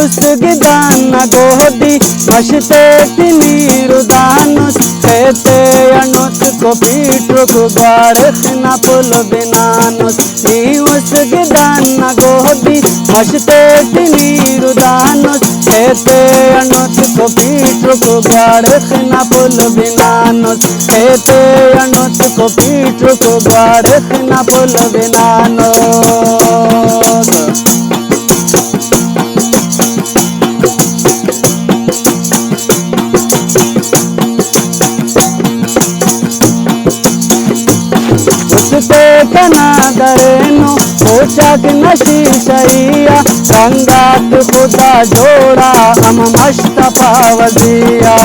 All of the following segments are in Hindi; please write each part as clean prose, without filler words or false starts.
ಉಸುಗಿದಾನ ಗೋದಿ ಮಶತೆ ನೀರು ದಾನುಸ್ कहते अनुत को पीठु को बारख न पुल बिनानुस नी उसगिदान गोदी मशते नीरु दानुस कहते अनुत को पीठु को बारख न पुल बिनानुस कहते अनुत को पीठु को बारख न पुल बिनानुस कना दरेनो पोचाक नशी शैया रंगात खुदा जोड़ा हम मुस्तफा वजिया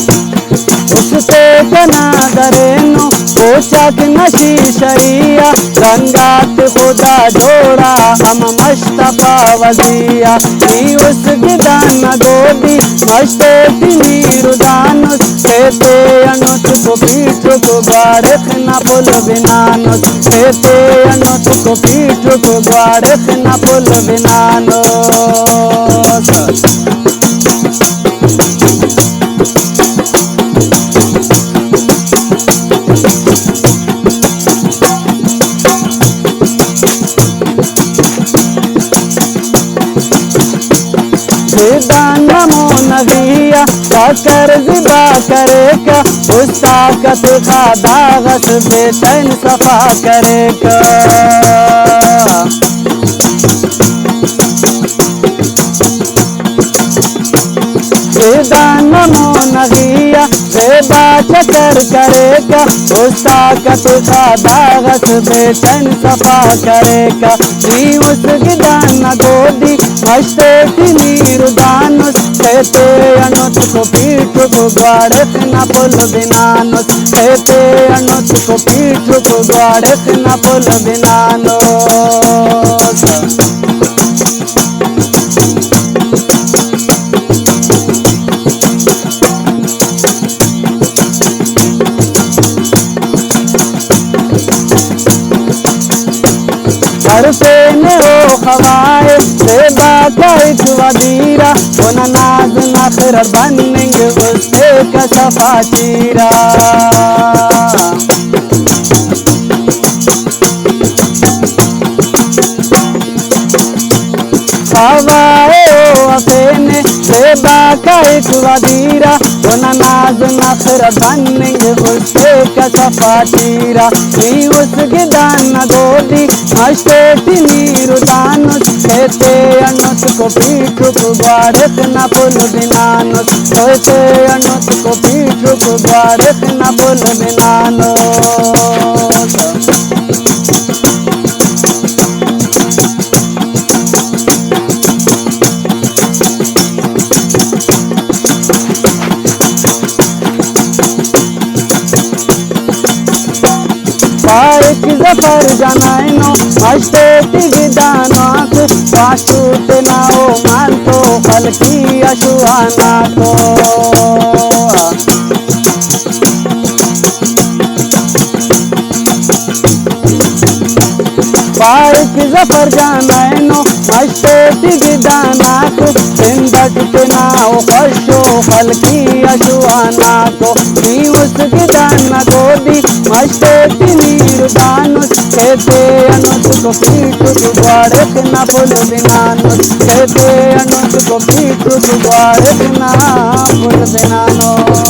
उससे कना दरेनो पोचाक नशी शैया रंगात खुदा जोड़ा हम मुस्तफा वजिया नी उसगिदान गोदी मशते नीरु दानुस कहते अनुत को पीठु को बारख न पुल बिनानुस कहते अनुत को पीठु को बारख न पुल बिनानुस नमो नबिया कर जिबा करेगा उस ताकत का दागस बेचैन सफा करेगा नमो नबिया बेबा चकर करेगा उस ताकत का दागस बेचैन सफा करेगा नी उसगिदान गोदी मशते नीरु दानुस कहते अनुत को पीठु को बारख न पुल बिनानुस कहते अनुत को पीठु को बारख न पुल बिनानुस से ने हो खवाए बेबा का एक वदीरा उन नाज नखर बनेंगे उससे का सफा चीरा खवाए हो अपने बेबा का एक वदीरा उन नाज नखर बनेंगे उससे का सफा चीरा नी उसगिदान गोदी मशते नीरु दानुस कहते अनुत को पीठु को बारख न पुल बिनानुस कहते अनुत को पीठु को बारख न पुल बिनानुस पाइक जफर जनाइनो मशते विदानाक पाशूट नाओ मानतो खलकी अशुआना को पाइक जफर जनाइनो मशते विदानाक जिंदट नाओ खशो खलकी अशुआना को नी उसगिदान गोदी मशते नीरु दानुस कहते अनुत को पीठु को बारख न पुल बिनानुस कहते अनुत को पीठु को बारख न पुल बिनानुस